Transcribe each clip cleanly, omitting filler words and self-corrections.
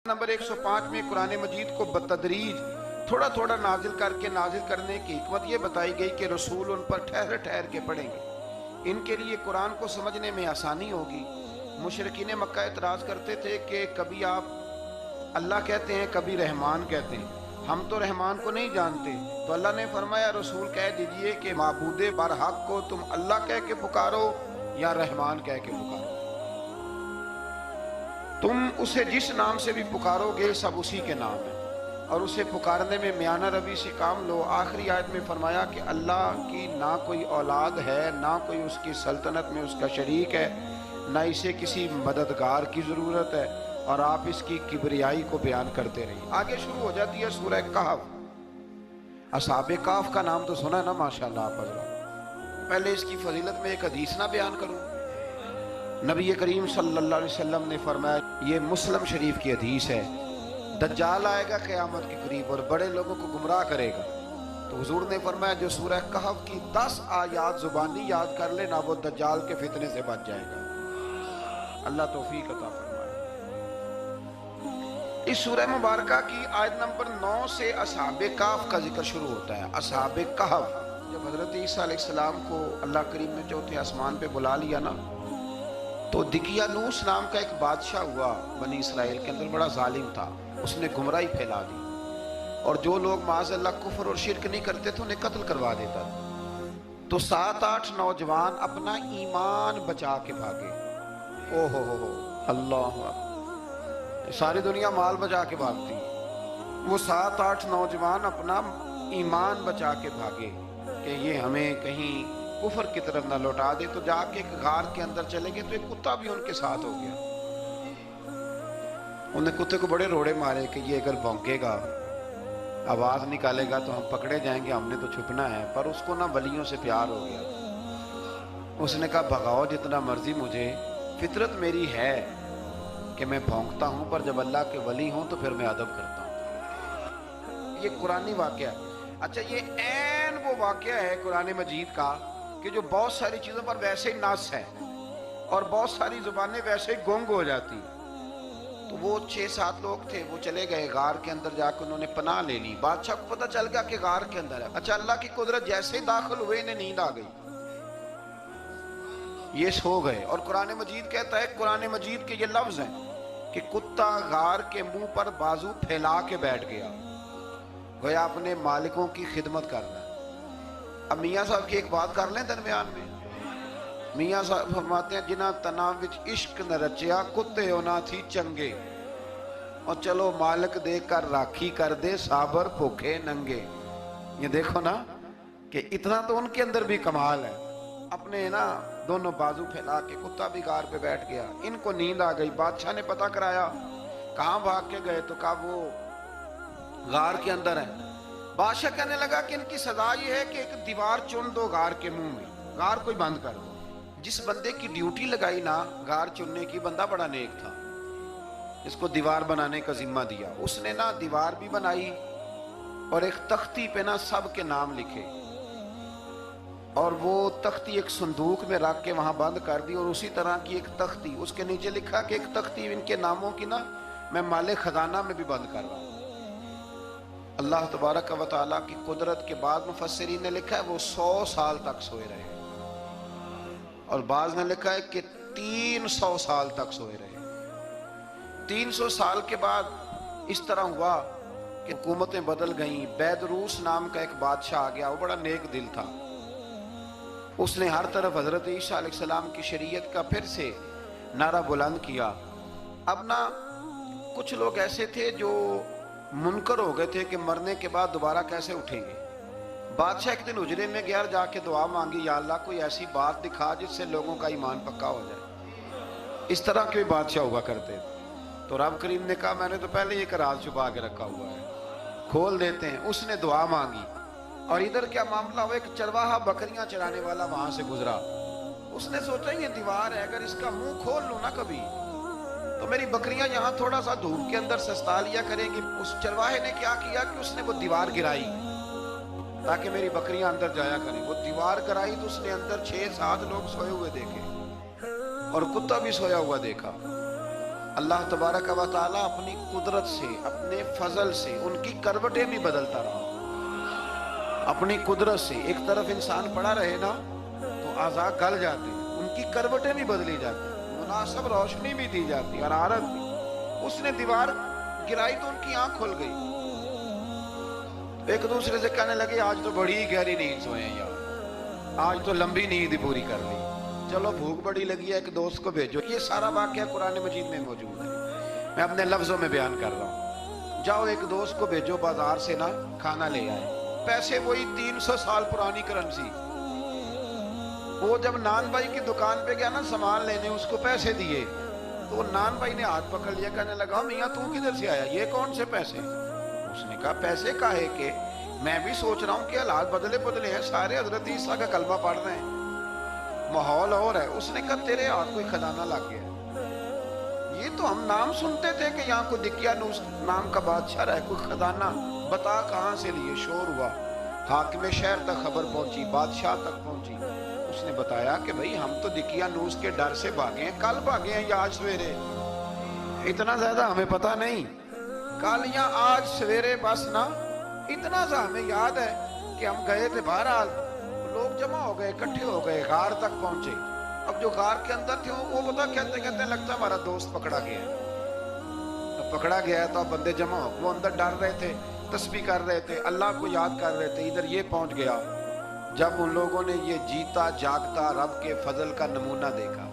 Number 105 میں قرآن مجید کو بتدریج تھوڑا تھوڑا نازل کر کے نازل کرنے کی حکمت یہ بتائی گئی کہ رسول ان پر ٹھہر ٹھہر کے پڑھیں گے، ان کے لیے قرآن کو سمجھنے میں آسانی ہوگی۔ مشرکین مکہ اعتراض کرتے تھے کہ کبھی آپ اللہ کہتے ہیں کبھی رحمان کہتے ہیں، ہم تو رحمان کو نہیں جانتے۔ تو اللہ نے فرمایا رسول کہہ دیجئے کہ معبود برحق کو تم اللہ کہہ کے پکارو یا رحمان کہہ کے پکارو، تم اسے جس نام سے بھی پکارو گے سب اسی کے نام ہے، اور اسے پکارنے میں میانہ روی سے کام لو۔ آخری آیت میں فرمایا کہ اللہ کی نہ کوئی اولاد ہے، نہ کوئی اس کی سلطنت میں اس کا شریک ہے، نہ اسے کسی مددگار کی ضرورت ہے، اور آپ اس کی کبریائی کو بیان کرتے رہیے۔ آگے شروع ہو جاتی ہے سورہ کہف۔ اصحاب کہف کا نام تو سنا نا ماشاءاللہ آپ حضرات۔ پہلے اس کی فضیلت میں ایک حدیث نہ بیان کروں۔ نبی کریم صلی اللہ علیہ وسلم نے فرمایا، یہ مسلم شریف کی حدیث ہے، دجال آئے گا قیامت کے قریب اور بڑے لوگوں کو گمراہ کرے گا۔ تو حضور نے فرمایا جو سورہ کہف کی 10 آیات زبانی یاد کر لے نا وہ دجال کے فتنے سے بچ جائے گا۔ اللہ توفیق عطا فرمائے۔ اس سورہ مبارکہ کی آیت نمبر 9 سے اصحاب کہف کا ذکر شروع ہوتا ہے۔ اصحاب کہف، جب حضرت عیسیٰ علیہ السلام کو اللہ کریم نے چوتھے آسمان پہ بلا لیا نا، تو دقیانوس نام کا ایک بادشاہ ہوا بنی اسرائیل کے اندر، بڑا ظالم تھا، اس نے گمراہی پھیلا دی، اور جو لوگ معاذ اللہ کفر اور شرک نہیں کرتے تھے انہیں قتل کروا دیتا تھا۔ تو 7-8 نوجوان اپنا ایمان بچا کے بھاگے۔ او ہو اللہ، ساری دنیا مال بچا کے بھاگتی، وہ 7-8 نوجوان اپنا ایمان بچا کے بھاگے کہ یہ ہمیں کہیں کفر کی طرف نہ لوٹا دے۔ تو جا کے ایک غار کے اندر چلے گئے تو ایک کتا بھی ان کے ساتھ ہو گیا۔ انہیں کتے کو بڑے روڑے مارے کہ یہ اگر بھونکے گا، آواز نکالے گا تو ہم پکڑے جائیں گے، ہم نے تو چھپنا ہے۔ پر اس کو نہ ولیوں سے پیار ہو گیا، اس نے کہا بھگاؤ جتنا مرضی مجھے، فطرت میری ہے کہ میں بھونکتا ہوں، پر جب اللہ کے ولی ہوں تو پھر میں ادب کرتا ہوں۔ یہ قرآنی واقعہ ہے۔ اچھا، یہ عین وہ واقعہ ہے قرآن مجید کا کہ جو بہت ساری چیزوں پر ویسے ہی نص ہے اور بہت ساری زبانیں ویسے ہی گنگ ہو جاتی۔ تو وہ 6-7 لوگ تھے، وہ چلے گئے غار کے اندر، جا کے انہوں نے پناہ لے لی۔ بادشاہ کو پتہ چل گیا کہ غار کے اندر ہے۔ اچھا، اللہ کی قدرت جیسے ہی داخل ہوئے انہیں نیند آ گئی، یہ سو گئے۔ اور قرآن مجید کہتا ہے، قرآن مجید کے یہ لفظ ہیں کہ کتا غار کے منہ پر بازو پھیلا کے بیٹھ گیا، گویا اپنے مالکوں کی خدمت کرنا ہے۔ اب میاں صاحب کی ایک بات کر لیں درمیان میں۔ میاں صاحب فرماتے ہیں جنہ تنا وچ عشق نہ رچیا، کتے ہونا تھی چنگے، اور چلو مالک دے کر راکھی کر دے، صابر بھوکے ننگے۔ یہ دیکھو نا کہ اتنا تو ان کے اندر بھی کمال ہے۔ اپنے نا دونوں بازو پھیلا کے کتا بھی غار پہ بیٹھ گیا، ان کو نیند آ گئی۔ بادشاہ نے پتہ کرایا کہاں بھاگ کے گئے، تو کہا وہ غار کے اندر ہے۔ بادشاہ کہنے لگا کہ ان کی سزا یہ ہے کہ ایک دیوار چن دو غار کے منہ میں، غار کوئی بند کر دو۔ جس بندے کی ڈیوٹی لگائی نا غار چننے کی، بندہ بڑا نیک تھا، اس کو دیوار بنانے کا ذمہ دیا۔ اس نے نا دیوار بھی بنائی اور ایک تختی پہ نا سب کے نام لکھے، اور وہ تختی ایک صندوق میں رکھ کے وہاں بند کر دی، اور اسی طرح کی ایک تختی اس کے نیچے لکھا کہ ایک تختی ان کے ناموں کی نا میں مال خزانہ میں بھی بند کر رہا ہوں۔ اللہ تبارک و تعالیٰ کی قدرت کے بعد مفسرین نے لکھا ہے وہ 100 سال تک سوئے رہے، اور بعض نے لکھا ہے کہ 300 سال تک سوئے رہے۔ 300 سال کے بعد اس طرح ہوا کہ حکومتیں بدل گئیں۔ بیدروس نام کا ایک بادشاہ آ گیا، وہ بڑا نیک دل تھا، اس نے ہر طرف حضرت عیسیٰ علیہ السلام کی شریعت کا پھر سے نعرہ بلند کیا۔ اب نا کچھ لوگ ایسے تھے جو منکر ہو گئے تھے کہ مرنے کے بعد دوبارہ کیسے اٹھیں گے۔ بادشاہ ایک دن حجرے میں گیا، جا کے دعا مانگی، یا اللہ کوئی ایسی بات دکھا جس سے لوگوں کا ایمان پکا ہو جائے۔ اس طرح کے بادشاہ ہوا کرتے تھے۔ تو رب کریم نے کہا میں نے تو پہلے ایک راز چھپا کے رکھا ہوا ہے، کھول دیتے ہیں۔ اس نے دعا مانگی، اور ادھر کیا معاملہ ہوا، ایک چرواہا بکریاں چرانے والا وہاں سے گزرا۔ اس نے سوچا یہ دیوار ہے، اگر اس کا منہ کھول لوں نا کبھی تو میری بکریاں یہاں تھوڑا سا دھوپ کے اندر سستا لیا کریں گی۔ اس چرواہے نے کیا کیا کہ اس نے وہ دیوار گرائی تاکہ میری بکریاں اندر جایا کریں۔ وہ دیوار گرائی تو اس نے اندر 6-7 لوگ سوئے ہوئے دیکھے، اور کتا بھی سویا ہوا دیکھا۔ اللہ تبارک و تعالیٰ اپنی قدرت سے، اپنے فضل سے ان کی کروٹیں بھی بدلتا رہا، اپنی قدرت سے۔ ایک طرف انسان پڑا رہے نا تو اعضاء گل جاتے ہیں، ان کی کروٹیں بھی بدلی جاتی، مناسب روشنی بھی دی جاتی، حرارت بھی۔ اس نے دیوار گرائی تو ان کی آنکھ کھل گئی، ایک دوسرے سے کہنے لگے آج تو بڑی گہری نیند سوئے ہیں یار، آج تو لمبی نیند ہی پوری کر لی، چلو بھوک بڑی لگی ہے ایک دوست کو بھیجو۔ یہ سارا واقعہ قرآن مجید میں موجود ہے، میں اپنے لفظوں میں بیان کر رہا ہوں۔ جاؤ ایک دوست کو بھیجو بازار سے نا کھانا لے آئے، پیسے وہی 300 سال پرانی کرنسی۔ وہ جب نان بھائی کی دکان پہ گیا نا سامان لینے، اس کو پیسے دیے تو نان بھائی نے ہاتھ پکڑ لیا، کہنے لگا میاں تو کدھر سے آیا، یہ کون سے پیسے؟ اس نے کہا پیسے کاہے کے، میں بھی سوچ رہا ہوں کہ حالات بدلے ہیں، سارے حضرت عیسیٰ کا کلمہ پڑھ رہے ہیں، ماحول اور ہے۔ اس نے کہا تیرے ہاتھ کوئی خزانہ لگ گیا، یہ تو ہم نام سنتے تھے کہ یہاں کوئی دقیانوس نام کا بادشاہ رہے، کوئی خزانہ، بتا کہاں سے لیے؟ شور ہوا، حاکم شہر تک خبر پہنچی، بادشاہ تک پہنچی۔ اس نے بتایا کہ بھئی ہم تو دقیانوس کے ڈر سے بھاگے ہیں، کل بھاگے ہیں یا آج سویرے، اتنا زیادہ ہمیں پتہ نہیں، کل یا آج سویرے بس نا، اتنا سا ہمیں یاد ہے کہ ہم گئے تھے۔ بہرحال لوگ جمع ہو گئے، اکٹھے ہو گئے، غار تک پہنچے۔ اب جو غار کے اندر تھے وہ پتا کہتے کہتے لگتا ہمارا دوست پکڑا گیا ہے، پکڑا گیا ہے تو اب بندے جمع ہو، وہ اندر ڈر رہے تھے، تسبیح کر رہے تھے، اللہ کو یاد کر رہے تھے، ادھر یہ پہنچ گیا۔ جب ان لوگوں نے یہ جیتا جاگتا رب کے فضل کا نمونہ دیکھا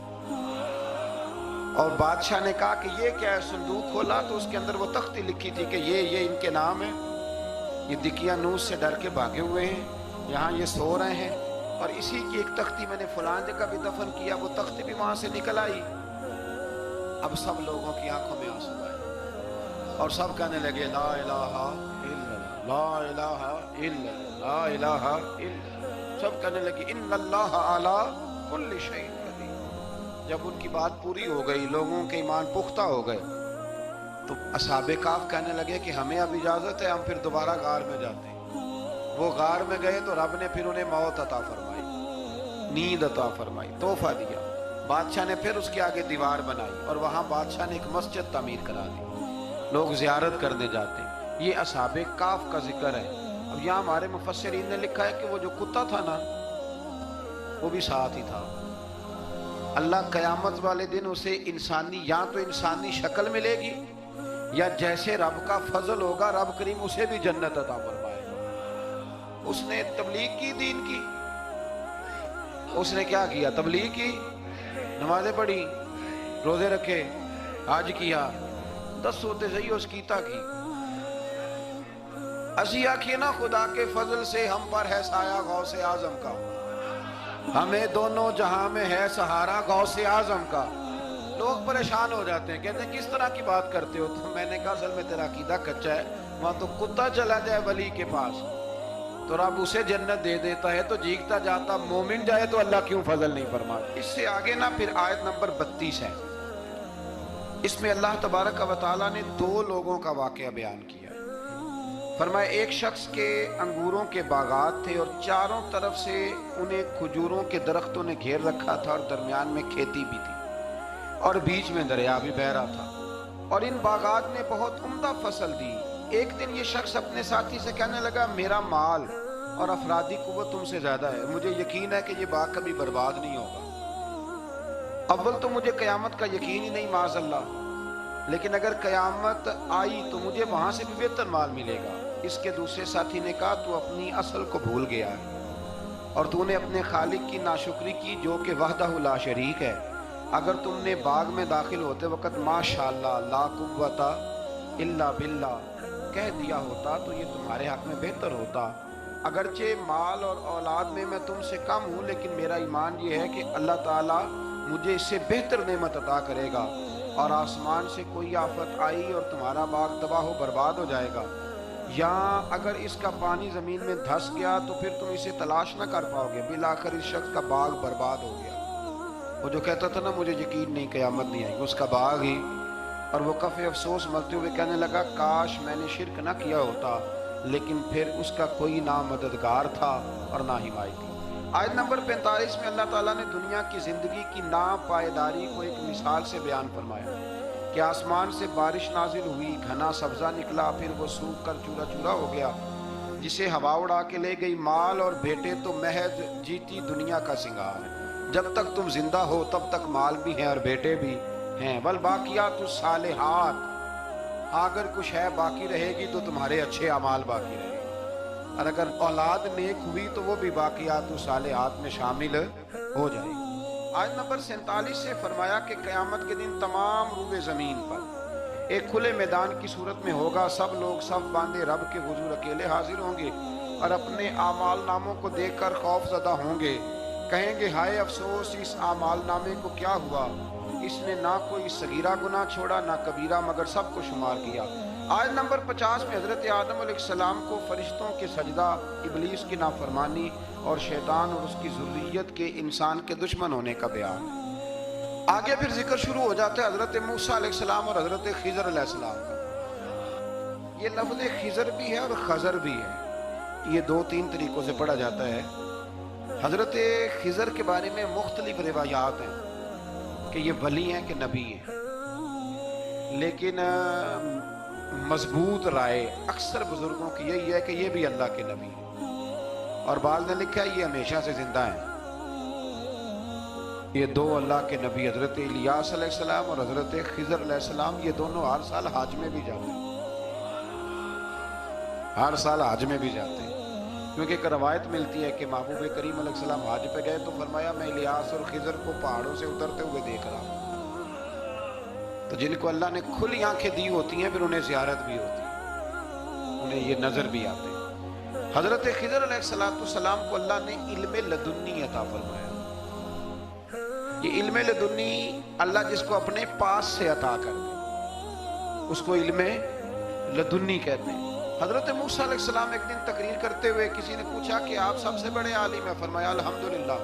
اور بادشاہ نے کہا کہ یہ کیا ہے، صندوق کھولا تو اس کے اندر وہ تختی لکھی تھی کہ یہ ان کے نام ہے، یہ دقیانوس سے ڈر کے بھاگے ہوئے ہیں، یہاں یہ سو رہے ہیں، اور اسی کی ایک تختی میں نے فلاں جگہ بھی دفن کیا، وہ تختی بھی وہاں سے نکل آئی۔ اب سب لوگوں کی آنکھوں میں آنسو آئے اور سب کہنے لگے لا الہ الا اللہ، لا الہ الا اللہ، لا الہ الا اللہ، سب کہنے لگے ان اللہ علی کل شیء قدیر۔ جب ان کی بات پوری ہو گئی، لوگوں کے ایمان پختہ ہو گئے، تو اصحاب کہف کہنے لگے کہ ہمیں اب اجازت ہے، ہم پھر دوبارہ غار میں جاتے ہیں۔ وہ غار میں گئے تو رب نے پھر انہیں موت عطا فرمائی، نیند عطا فرمائی، تحفہ دیا۔ بادشاہ نے پھر اس کے آگے دیوار بنائی اور وہاں بادشاہ نے ایک مسجد تعمیر کرا دی، لوگ زیارت کرنے جاتے ہیں۔ یہ اصحاب کہف کا ذکر ہے۔ اب یہاں ہمارے مفسرین نے لکھا ہے کہ وہ جو کتا تھا نا وہ بھی ساتھ ہی تھا۔ اللہ قیامت والے دن اسے انسانی، یا تو انسانی شکل ملے گی یا جیسے رب کا فضل ہوگا رب کریم اسے بھی جنت عطا فرمائے گا۔ اس نے تبلیغ کی، دین کی، اس نے کیا کیا؟ تبلیغ کی، نمازیں پڑھی، روزے رکھے، حج کیا، 10 ہوتے صحیح اس کیتا کی۔ اسی آکھیے نا خدا کے فضل سے ہم پر ہے سایہ غوث اعظم کا، ہمیں دونوں جہاں میں ہے سہارا غوث اعظم کا۔ لوگ پریشان ہو جاتے ہیں، کہتے ہیں کس طرح کی بات کرتے ہو؟ تو میں نے کہا اصل میں تیرا عقیدہ کچا ہے، وہاں تو کتا چلا جائے ولی کے پاس تو رب اسے جنت دے دیتا ہے، تو جیگتا جاتا مومن جائے تو اللہ کیوں فضل نہیں فرماتا؟ اس سے آگے نا پھر آیت نمبر 32 ہے، اس میں اللہ تبارک و تعالیٰ نے 2 لوگوں کا واقعہ بیان کیا۔ فرمایا ایک شخص کے انگوروں کے باغات تھے اور چاروں طرف سے انہیں کھجوروں کے درختوں نے گھیر رکھا تھا اور درمیان میں کھیتی بھی تھی اور بیچ میں دریا بھی بہہ رہا تھا، اور ان باغات نے بہت عمدہ فصل دی۔ ایک دن یہ شخص اپنے ساتھی سے کہنے لگا میرا مال اور افرادی قوت تم سے زیادہ ہے، مجھے یقین ہے کہ یہ باغ کبھی برباد نہیں ہوگا۔ اول تو مجھے قیامت کا یقین ہی نہیں معاذ اللہ، لیکن اگر قیامت آئی تو مجھے وہاں سے بھی بہتر مال ملے گا۔ اس کے دوسرے ساتھی نے کہا تو اپنی اصل کو بھول گیا ہے اور تو نے اپنے خالق کی ناشکری کی جو کہ وحدہ لا شریک ہے۔ اگر تم نے باغ میں داخل ہوتے وقت ماشاءاللہ لا قوت الا باللہ کہہ دیا ہوتا تو یہ تمہارے حق میں بہتر ہوتا۔ اگرچہ مال اور اولاد میں تم سے کم ہوں، لیکن میرا ایمان یہ ہے کہ اللہ تعالیٰ مجھے اس سے بہتر نعمت عطا کرے گا، اور آسمان سے کوئی آفت آئی اور تمہارا باغ تباہ و برباد ہو جائے گا، یا اگر اس کا پانی زمین میں دھس گیا تو پھر تم اسے تلاش نہ کر پاؤ گے۔ بالآخر اس شخص کا باغ برباد ہو گیا۔ وہ جو کہتا تھا نا مجھے یقین نہیں قیامت نہیں آئی، اس کا باغ ہی، اور وہ کفِ افسوس مرتے ہوئے کہنے لگا کاش میں نے شرک نہ کیا ہوتا، لیکن پھر اس کا کوئی نہ مددگار تھا اور نہ حمایت تھی۔ آیت نمبر 45 میں اللہ تعالیٰ نے دنیا کی زندگی کی ناپائیداری کو ایک مثال سے بیان فرمایا کہ آسمان سے بارش نازل ہوئی، گھنا سبزہ نکلا، پھر وہ سوکھ کر چورا چورا ہو گیا، جسے ہوا اڑا کے لے گئی۔ مال اور بیٹے تو محض جیتی دنیا کا سنگار ہے، جب تک تم زندہ ہو تب تک مال بھی ہیں اور بیٹے بھی ہیں۔ والباقیات الصالحات، اگر کچھ ہے باقی رہے گی تو تمہارے اچھے اعمال باقی رہے گی، اور اگر اولاد نیک ہوئی تو وہ بھی باقیات الصالحات میں شامل ہو جائے گی۔ آیت نمبر 47 سے فرمایا کہ قیامت کے دن تمام روئے زمین پر ایک کھلے میدان کی صورت میں ہوگا، سب لوگ صف باندھے رب کے حضور اکیلے حاضر ہوں گے اور اپنے اعمال ناموں کو دیکھ کر خوف زدہ ہوں گے، کہیں گے ہائے افسوس، اس اعمال نامے کو کیا ہوا، اس نے نہ کوئی صغیرہ گناہ چھوڑا نہ کبیرہ، مگر سب کو شمار کیا۔ آیت نمبر 50 میں حضرت آدم علیہ السلام کو فرشتوں کے سجدہ، ابلیس کی نافرمانی اور شیطان اور اس کی ذریت کے انسان کے دشمن ہونے کا بیان ہے۔ آگے پھر ذکر شروع ہو جاتا ہے حضرت موسیٰ علیہ السلام اور حضرت خضر علیہ السلام کا۔ یہ لفظ خضر بھی ہے اور خضر بھی ہے، یہ دو تین طریقوں سے پڑھا جاتا ہے۔ حضرت خضر کے بارے میں مختلف روایات ہیں کہ یہ ولی ہیں کہ نبی ہیں، لیکن مضبوط رائے اکثر بزرگوں کی یہی ہے کہ یہ بھی اللہ کے نبی ہیں، اور بعض نے لکھا ہے یہ ہمیشہ سے زندہ ہیں۔ یہ دو اللہ کے نبی حضرت الیاس علیہ السلام اور حضرت خضر علیہ السلام، یہ دونوں ہر سال حج میں بھی جاتے ہیں، ہر سال حج میں بھی جاتے ہیں، کیونکہ ایک روایت ملتی ہے کہ محبوب کریم علیہ السلام حج پہ گئے تو فرمایا میں الیاس اور خضر کو پہاڑوں سے اترتے ہوئے دیکھ رہا ہوں۔ تو جن کو اللہ نے کھلی آنکھیں دی ہوتی ہیں پھر انہیں زیارت بھی ہوتی ہے، انہیں یہ نظر بھی آتے ہیں۔ حضرت خضر علیہ السلام کو اللہ نے علم لدنی عطا فرمایا۔ یہ علم لدنی اللہ جس کو اپنے پاس سے عطا کر دے اس کو علم لدنی کہتے ہیں۔ حضرت موسیٰ علیہ السلام ایک دن تقریر کرتے ہوئے کسی نے پوچھا کہ آپ سب سے بڑے عالم ہیں، فرمایا الحمدللہ۔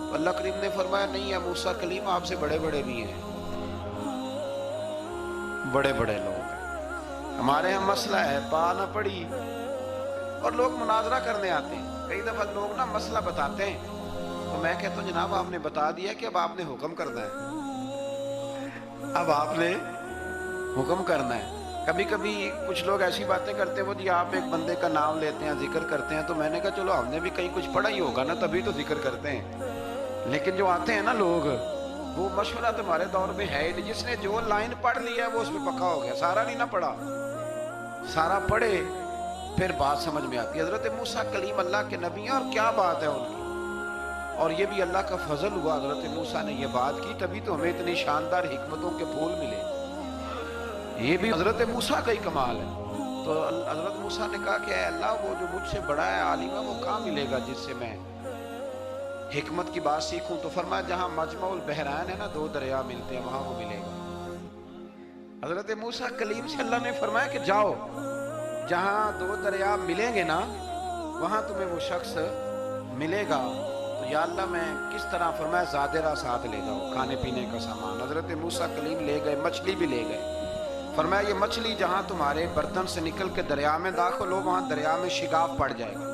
تو اللہ کریم نے فرمایا نہیں ہے موسیٰ کلیم، آپ سے بڑے بڑے بھی ہیں، بڑے بڑے لوگ ہیں۔ ہمارے یہاں مسئلہ ہے پا نہ پڑی اور لوگ مناظرہ کرنے آتے ہیں، کئی دفعہ لوگ نا مسئلہ بتاتے ہیں تو میں کہتا ہوں جناب آپ نے بتا دیا کہ اب آپ نے حکم کرنا ہے، اب آپ نے حکم کرنا ہے۔ کبھی کبھی کچھ لوگ ایسی باتیں کرتے ہیں وہ جی آپ ایک بندے کا نام لیتے ہیں ذکر کرتے ہیں، تو میں نے کہا چلو ہم نے بھی کہیں کچھ پڑھا ہی ہوگا نا تبھی تو ذکر کرتے ہیں، لیکن جو آتے ہیں نا لوگ وہ مشورہ تمہارے دور میں ہے ہی نہیں، جس نے جو لائن پڑھ لی ہے وہ اس میں پکا ہو گیا، سارا نہیں نہ پڑھا، سارا پڑھے پھر بات سمجھ میں آتی ہے۔ حضرت موسیٰ کلیم اللہ کے نبی ہیں اور کیا بات ہے ان کی، اور یہ بھی اللہ کا فضل ہوا حضرت موسیٰ نے یہ بات کی تبھی تو ہمیں اتنی شاندار حکمتوں کے پھول ملے، یہ بھی حضرت موسیٰ کا ہی کمال ہے۔ تو حضرت موسیٰ نے کہا کہ اے اللہ وہ جو مجھ سے بڑا ہے عالم ہے وہ کہاں ملے گا جس سے میں حکمت کی بات سیکھوں، تو فرمایا جہاں مجمع البحرین ہے نا دو دریا ملتے ہیں وہاں وہ ملے گا۔ حضرت موسیٰ کلیم سے اللہ نے فرمایا کہ جاؤ جہاں دو دریا ملیں گے نا وہاں تمہیں وہ شخص ملے گا۔ تو یا اللہ میں کس طرح، فرمایا زادرہ ساتھ لے جاؤ کھانے پینے کا سامان۔ حضرت موسیٰ کلیم لے گئے، مچھلی بھی لے گئے، فرمایا یہ مچھلی جہاں تمہارے برتن سے نکل کے دریا میں داخل ہو وہاں دریا میں شگاف پڑ جائے گا،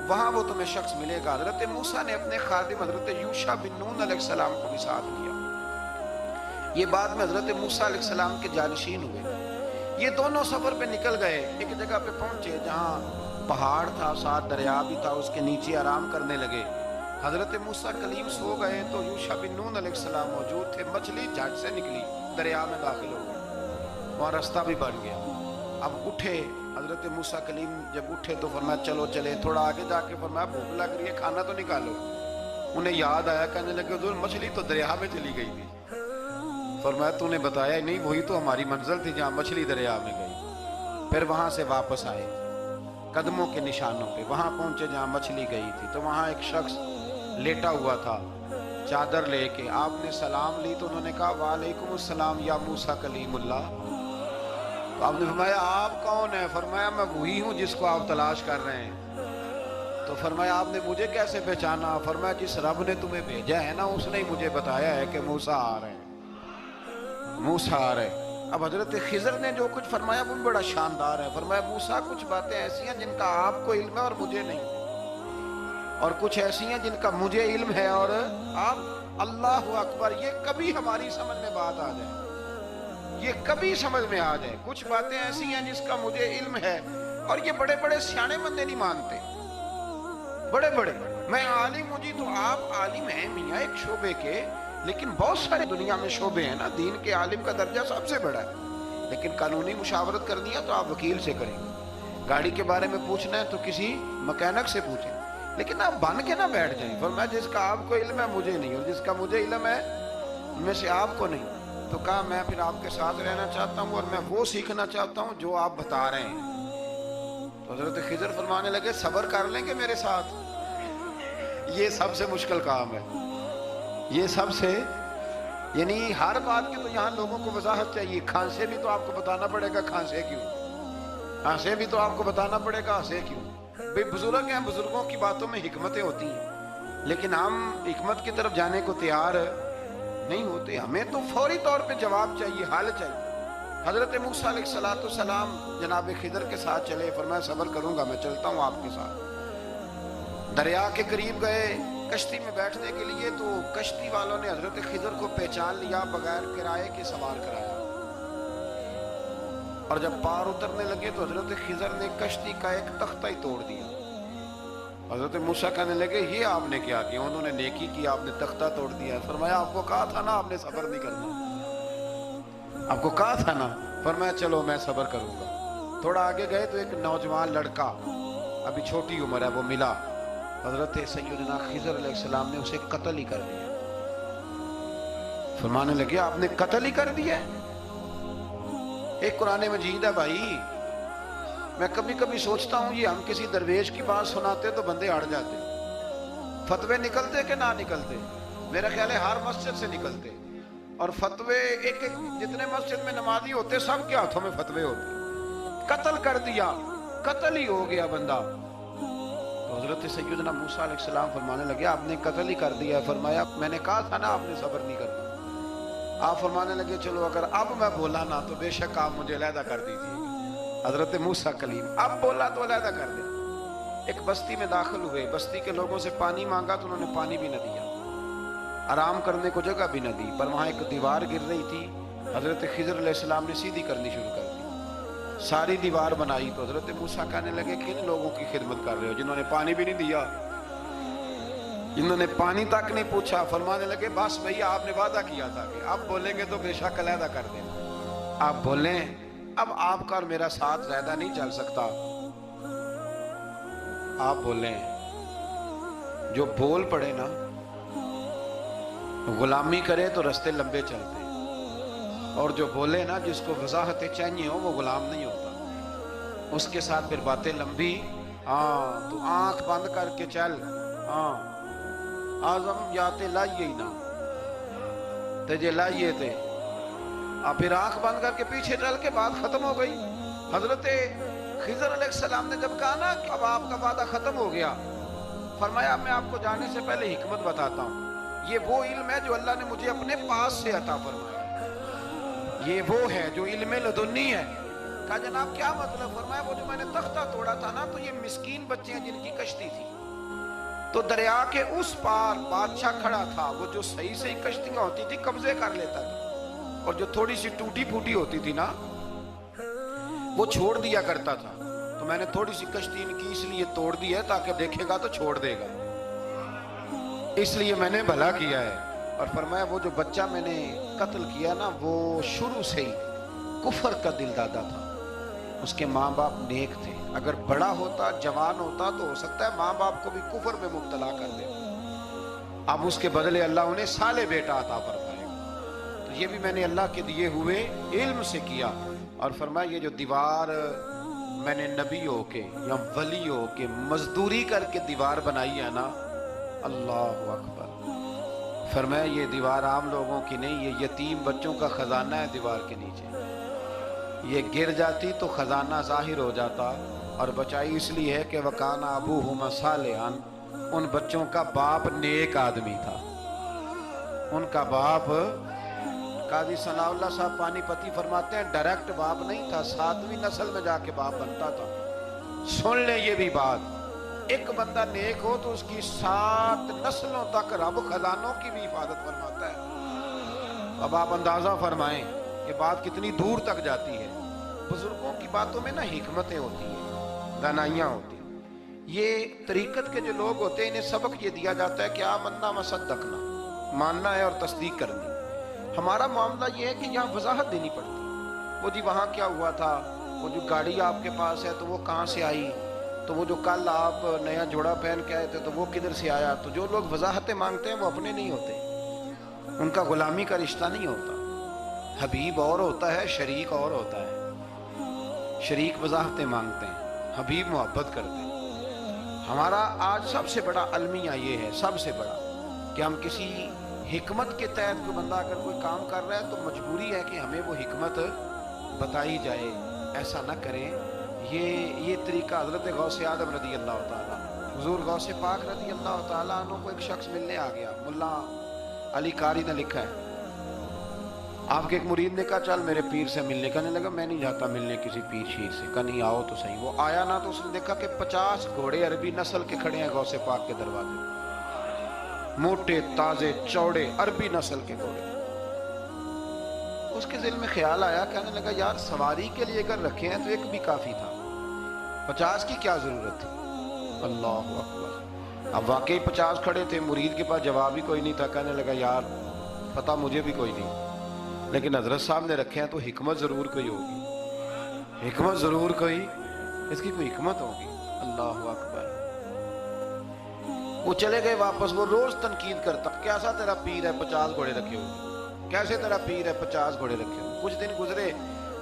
وہاں وہ تمہیں شخص ملے گا۔ حضرت موسیٰ نے اپنے خادم حضرت یوشع بن نون علیہ السلام کو بھی ساتھ لیا، یہ بعد میں حضرت موسیٰ علیہ السلام کے جانشین ہوئے۔ یہ دونوں سفر پہ نکل گئے، ایک جگہ پہ پہنچے جہاں پہاڑ تھا ساتھ دریا بھی تھا، اس کے نیچے آرام کرنے لگے۔ حضرت موسیٰ کلیم سو گئے تو یوشع بن نون علیہ السلام موجود تھے، مچھلی جھٹ سے نکلی دریا میں داخل ہو گئی، وہاں راستہ بھی بن گیا۔ اب اٹھے حضرت موسیٰ کلیم، جب اٹھے تو فرمایا چلو چلے، تھوڑا آگے جا کے فرمایا بھوک لگ رہی ہے کھانا تو نکالو۔ انہیں یاد آیا، کہنے لگے حضور مچھلی تو دریا میں چلی گئی تھی۔ فرمایا تو نے بتایا ہی نہیں، وہی تو ہماری منزل تھی جہاں مچھلی دریا میں گئی۔ پھر وہاں سے واپس آئے قدموں کے نشانوں پہ، وہاں پہنچے جہاں مچھلی گئی تھی، تو وہاں ایک شخص لیٹا ہوا تھا چادر لے کے۔ آپ نے سلام لی تو انہوں نے کہا وعلیکم السلام یا موسیٰ کلیم اللہ۔ تو آپ نے فرمایا آپ کون ہیں؟ فرمایا میں وہی ہوں جس کو آپ تلاش کر رہے ہیں۔ تو فرمایا آپ نے مجھے کیسے پہچانا؟ فرمایا جس رب نے تمہیں بھیجا ہے نا اس نے ہی مجھے بتایا ہے کہ موسیٰ آ رہے ہیں، موسیٰ آ رہے ہیں۔ اب حضرت خضر نے جو کچھ فرمایا وہ بڑا شاندار ہے۔ فرمایا موسیٰ کچھ باتیں ایسی ہیں جن کا آپ کو علم ہے اور مجھے نہیں، اور کچھ ایسی ہیں جن کا مجھے علم ہے اور آپ، اللہ اکبر، یہ کبھی ہماری سمجھ میں بات آ جائے یہ کبھی سمجھ میں آ جائے. کچھ باتیں ایسی ہیں جس کا مجھے علم ہے اور یہ بڑے بڑے سیانے بندے نہیں مانتے. بڑے بڑے میں عالم ہوں جی، تو آپ عالم ہیں میاں ایک شعبے کے، لیکن بہت سارے دنیا میں شعبے ہیں نا. دین کے عالم کا درجہ سب سے بڑا ہے، لیکن قانونی مشاورت کرنی ہے تو آپ وکیل سے کریں گے. گاڑی کے بارے میں پوچھنا ہے تو کسی مکینک سے پوچھیں، لیکن آپ بن کے نہ بیٹھ جائیں. فرمایا جس کا آپ کو علم ہے مجھے نہیں، اور جس کا مجھے علم ہے ان میں سے آپ کو نہیں. تو کہا میں پھر آپ کے ساتھ رہنا چاہتا ہوں اور میں وہ سیکھنا چاہتا ہوں جو آپ بتا رہے ہیں. تو حضرت خضر فرمانے لگے صبر کر لیں گے میرے ساتھ. یہ سب سے مشکل کام ہے. یہ سب سے، یعنی ہر بات کی تو یہاں لوگوں کو وضاحت چاہیے. کھانسے بھی تو آپ کو بتانا پڑے گا کھانسے کیوں، ہنسے بھی تو آپ کو بتانا پڑے گا ہنسے کیوں. بھئی بزرگ ہیں، بزرگوں کی باتوں میں حکمتیں ہوتی ہیں، لیکن ہم حکمت کی طرف جانے کو تیار نہیں ہوتے. ہمیں تو فوری طور پہ جواب چاہیے، حل چاہیے. حضرت موسیٰ علیہ السلام جناب خضر کے ساتھ چلے. فرمایا صبر کروں گا، میں چلتا ہوں آپ کے ساتھ. دریا کے قریب گئے کشتی میں بیٹھنے کے لیے، تو کشتی والوں نے حضرت خضر کو پہچان لیا، بغیر کرائے کے سوار کرایا. اور جب پار اترنے لگے تو حضرت خضر نے کشتی کا ایک تختہ ہی توڑ دیا. حضرت موسیٰ کہنے لگے یہ آپ نے کیا کیا؟ انہوں نے نیکی کی، آپ نے تختہ توڑ دیا. فرمایا آپ کو کہا تھا نا آپ نے صبر نہیں کرنا، آپ کو کہا تھا نا. فرمایا چلو میں صبر کروں گا. تھوڑا آگے گئے تو ایک نوجوان لڑکا، ابھی چھوٹی عمر ہے، وہ ملا. حضرت سیدنا خضر علیہ السلام نے اسے قتل ہی کر دیا. فرمانے لگے آپ نے قتل ہی کر دیا؟ ایک قرآن مجید ہے بھائی. میں کبھی کبھی سوچتا ہوں یہ ہم کسی درویش کی بات سناتے تو بندے اڑ جاتے. فتوے نکلتے کہ نہ نکلتے؟ میرا خیال ہے ہر مسجد سے نکلتے. اور فتوے ایک جتنے مسجد میں نمازی ہوتے سب کے ہاتھوں میں فتوے ہوتے. قتل کر دیا، قتل ہی ہو گیا بندہ. تو حضرت سیدنا موسیٰ علیہ السلام فرمانے لگے آپ نے قتل ہی کر دیا. فرمایا میں نے کہا تھا نا آپ نے صبر نہیں کرنا. آپ فرمانے لگے چلو اگر اب میں بولا نا تو بے شک آپ مجھے علیحدہ کر دیجیے. حضرت موسیٰ کلیم اب بولا تو علیحدہ کر دے. ایک بستی میں داخل ہوئے، بستی کے لوگوں سے پانی مانگا تو انہوں نے پانی بھی نہ دیا، آرام کرنے کو جگہ بھی نہ دی. پر وہاں ایک دیوار گر رہی تھی، حضرت خضر علیہ السلام نے سیدھی کرنی شروع کر دی. ساری دیوار بنائی. تو حضرت موسیٰ کہنے لگے کن لوگوں کی خدمت کر رہے ہو جنہوں نے پانی بھی نہیں دیا، انہوں نے پانی تک نہیں پوچھا. فرمانے لگے بس بھیا آپ نے وعدہ کیا تھا کہ اب بولیں گے تو بے شک علیحدہ کر دینا. آپ بولیں اب آپ کا اور میرا ساتھ زیادہ نہیں چل سکتا. آپ بولیں. جو بول پڑے نا، غلامی کرے تو رستے لمبے چلتے، اور جو بولے نا جس کو وضاحتیں چاہیے ہو وہ غلام نہیں ہوتا. اس کے ساتھ پھر باتیں لمبی. ہاں تو آنکھ بند کر کے چل. ہاں آزم یاتے لائیے ہی نہ تجھے لائیے تھے. پھر آنکھ بند کر کے پیچھے چل کے بات ختم ہو گئی. حضرت خضر علیہ السلام نے جب کہا نا کہ اب آپ کا وعدہ ختم ہو گیا، فرمایا میں آپ کو جانے سے پہلے حکمت بتاتا ہوں. یہ وہ علم ہے جو اللہ نے مجھے اپنے پاس سے عطا فرمایا. یہ وہ ہے جو علم لدنی ہے. کہا جناب کیا مطلب؟ فرمایا وہ جو میں نے تختہ توڑا تھا نا، تو یہ مسکین بچے ہیں جن کی کشتی تھی، تو دریا کے اس پار بادشاہ کھڑا تھا. وہ جو صحیح صحیح کشتیاں ہوتی تھی قبضے کر لیتا تھا، اور جو تھوڑی سی ٹوٹی پھوٹی ہوتی تھی نا وہ چھوڑ دیا کرتا تھا. تو میں نے تھوڑی سی کشتی ان کی اس لیے توڑ دی ہے تاکہ دیکھے گا تو چھوڑ دے گا، اس لیے میں نے بھلا کیا ہے. اور فرمایا وہ جو بچہ میں نے قتل کیا نا وہ شروع سے ہی کفر کا دل دادا تھا. اس کے ماں باپ نیک تھے. اگر بڑا ہوتا جوان ہوتا تو ہو سکتا ہے ماں باپ کو بھی کفر میں مبتلا کر دے. اب اس کے بدلے اللہ انہیں صالح بیٹا عطا فرمائے گا. تو یہ بھی میں نے اللہ کے دیے ہوئے علم سے کیا. اور فرمایا یہ جو دیوار میں نے نبی ہو کے یا ولی ہو کے مزدوری کر کے دیوار بنائی ہے نا، اللہ اکبر. فرمایا یہ دیوار عام لوگوں کی نہیں، یہ یتیم بچوں کا خزانہ ہے دیوار کے نیچے. یہ گر جاتی تو خزانہ ظاہر ہو جاتا. اور بچائی اس لیے ہے کہ وَكَانَ أَبُوهُمَا صَالِحًا، ان بچوں کا باپ نیک آدمی تھا. ان کا باپ، قاضی ثناء اللہ صاحب پانی پتی فرماتے ہیں ڈائریکٹ باپ نہیں تھا، 7ویں نسل میں جا کے باپ بنتا تھا. سن لیں یہ بھی بات، ایک بندہ نیک ہو تو اس کی 7 نسلوں تک رب خزانوں کی بھی حفاظت فرماتا ہے. اب آپ اندازہ فرمائیں کہ بات کتنی دور تک جاتی ہے. بزرگوں کی باتوں میں نا حکمتیں ہوتی ہیں، دانائیاں ہوتی ہیں. یہ طریقت کے جو لوگ ہوتے ہیں انہیں سبق یہ دیا جاتا ہے کہ آمنا و صدقنا، ماننا ہے اور تصدیق کرنی. ہمارا معاملہ یہ ہے کہ یہاں وضاحت دینی پڑتی. وہ جی وہاں کیا ہوا تھا، وہ جو گاڑی آپ کے پاس ہے تو وہ کہاں سے آئی، تو وہ جو کل آپ نیا جوڑا پہن کے آئے تھے تو وہ کدھر سے آیا. تو جو لوگ وضاحتیں مانگتے ہیں وہ اپنے نہیں ہوتے، ان کا غلامی کا رشتہ نہیں ہوتا. حبیب اور ہوتا ہے، شریک اور ہوتا ہے. شریک وضاحتیں مانگتے ہیں، حبیب محبت کرتے ہیں. ہمارا آج سب سے بڑا المیہ یہ ہے، سب سے بڑا، کہ ہم کسی حکمت کے تحت کوئی بندہ اگر کوئی کام کر رہا ہے تو مجبوری ہے کہ ہمیں وہ حکمت بتائی جائے. ایسا نہ کریں. یہ طریقہ حضرت غوث اعظم رضی اللہ تعالیٰ، حضور غوث پاک رضی اللہ تعالیٰ عنہ کو ایک شخص ملنے آ گیا. ملا علی قاری نے لکھا ہے، آپ کے ایک مرید نے کہا چل میرے پیر سے ملنے. کہنے لگا میں نہیں جاتا ملنے کسی پیر شیر سے. کہا نہیں آؤ تو صحیح. وہ آیا نا تو اس نے دیکھا کہ 50 گھوڑے عربی نسل کے کھڑے ہیں غوث پاک کے دروازے. موٹے تازے چوڑے عربی نسل کے گھوڑے. اس کے دل میں خیال آیا، کہنے لگا یار سواری کے لیے اگر رکھے ہیں تو ایک بھی کافی تھا، 50 کی کیا ضرورت تھی. اللہ اکبر. اب واقعی 50 کھڑے تھے، مرید کے پاس جواب ہی کوئی نہیں تھا. کہنے لگا یار پتہ مجھے بھی کوئی نہیں، لیکن حضرت صاحب نے رکھے ہیں تو حکمت ضرور کوئی ہوگی، حکمت ضرور کوئی، اس کی کوئی حکمت ہوگی. اللہ اکبر. وہ چلے گئے واپس. وہ روز تنقید کرتا، کیسا تیرا پیر ہے 50 گھوڑے رکھے ہوئے، کیسے تیرا پیر ہے 50 گھوڑے رکھے ہوئے. کچھ دن گزرے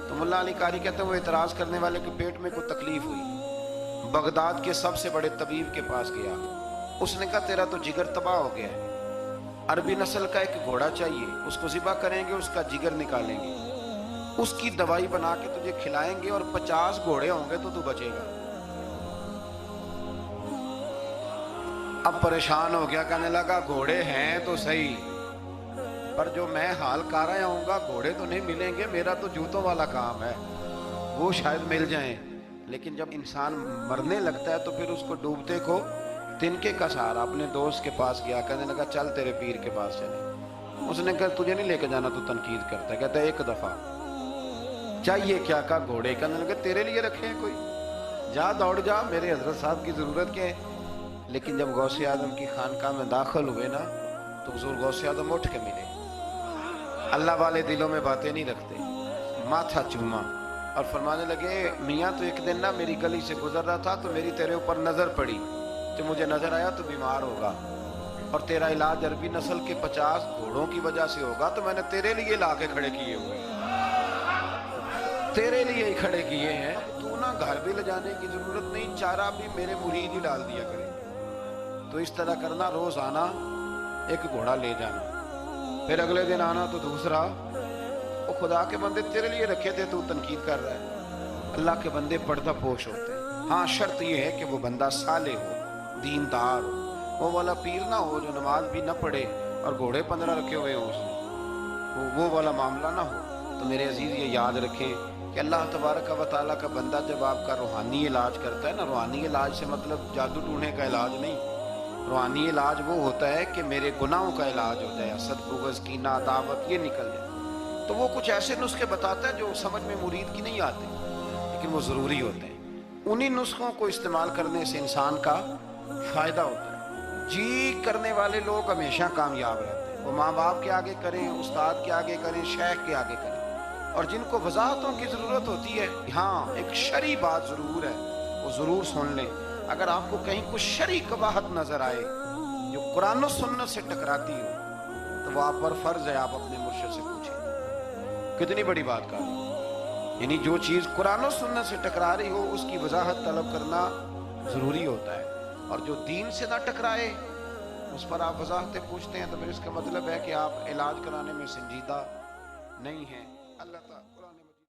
تو ملا علی قاری کہتے ہیں وہ اعتراض کرنے والے کے پیٹ میں کوئی تکلیف ہوئی. بغداد کے سب سے بڑے طبیب کے پاس گیا. اس نے کہا تیرا تو جگر تباہ ہو گیا ہے، عربی نسل کا ایک گھوڑا چاہیے، اس کو ذبح کریں گے، اس کا جگر نکالیں گے، اس کی دوائی بنا کے تجھے کھلائیں گے اور 50 گھوڑے ہوں گے تو بچے گا. اب پریشان ہو گیا، کہنے لگا گھوڑے ہیں تو صحیح، پر جو میں حال کر رہا ہوں گا گھوڑے تو نہیں ملیں گے، میرا تو جوتوں والا کام ہے، وہ شاید مل جائیں. لیکن جب انسان مرنے لگتا ہے تو پھر اس کو ڈوبتے کو تنکے کا سہارا. اپنے دوست کے پاس گیا، کہنے لگا چل تیرے پیر کے پاس چلے. اس نے کہا تجھے نہیں لے کے جانا، تو تنقید کرتا ہے. کہتا ہے ایک دفعہ چاہیے کیا؟ کہا گھوڑے. کہنے لگا تیرے لیے رکھے ہیں کوئی، جا دوڑ جا، میرے حضرت صاحب کی ضرورت کیا ہے. لیکن جب غوث اعظم کی خانقاہ میں داخل ہوئے نا تو حضور غوث اعظم اٹھ کے ملے. اللہ والے دلوں میں باتیں نہیں رکھتے. ماتھا چوما اور فرمانے لگے میاں تو ایک دن نا میری گلی سے گزر رہا تھا تو میری تیرے اوپر نظر پڑی، تو مجھے نظر آیا تو بیمار ہوگا اور تیرا علاج عربی نسل کے 50 گھوڑوں کی وجہ سے ہوگا، تو میں نے تیرے لیے لا کے کھڑے کیے ہوئے، تیرے لیے ہی کھڑے کیے ہیں. تو نا گھر بھی لے جانے کی ضرورت نہیں، چارہ بھی میرے مرید ہی ڈال دیا کرے. تو اس طرح کرنا، روز آنا ایک گھوڑا لے جانا، پھر اگلے دن آنا تو دوسرا. وہ خدا کے بندے تیرے لیے رکھے تھے تو تنقید کر رہا ہے. اللہ کے بندے پردہ پوش ہوتے ہیں. ہاں شرط یہ ہے کہ وہ بندہ صالح ہو، دیندار ہو، وہ والا پیر نہ ہو جو نماز بھی نہ پڑھے اور گھوڑے 15 رکھے ہوئے ہوں اس نے، وہ والا معاملہ نہ ہو. تو میرے عزیز یہ یاد رکھیں کہ اللہ تبارک و تعالیٰ کا بندہ جب آپ کا روحانی علاج کرتا ہے نا، روحانی علاج سے مطلب جادو ٹونے کا علاج نہیں، روحانی علاج وہ ہوتا ہے کہ میرے گناہوں کا علاج ہو جائے، حسد بغض کینہ عداوت یہ نکل جائے. تو وہ کچھ ایسے نسخے بتاتا ہے جو سمجھ میں مرید کی نہیں آتے لیکن وہ ضروری ہوتے ہیں. انہی نسخوں کو استعمال کرنے سے انسان کا فائدہ ہوتا ہے. جی کرنے والے لوگ ہمیشہ کامیاب رہتے ہیں. وہ ماں باپ کے آگے کریں، استاد کے آگے کریں، شیخ کے آگے کریں. اور جن کو وضاحتوں کی ضرورت ہوتی ہے، ہاں ایک شرعی بات ضرور ہے، وہ ضرور سن لیں. اگر آپ کو کہیں کچھ شرعی قباحت نظر آئے جو قرآن و سنت سے ٹکراتی ہو تو وہ آپ پر فرض ہے آپ اپنے مرشد سے پوچھیں. کتنی بڑی بات کر رہا ہوں، یعنی جو چیز قرآن و سنت سے ٹکرا رہی ہو اس کی وضاحت طلب کرنا ضروری ہوتا ہے. اور جو دین سے نہ ٹکرائے اس پر آپ وضاحتیں پوچھتے ہیں تو پھر اس کا مطلب ہے کہ آپ علاج کرانے میں سنجیدہ نہیں ہیں. اللہ تعالیٰ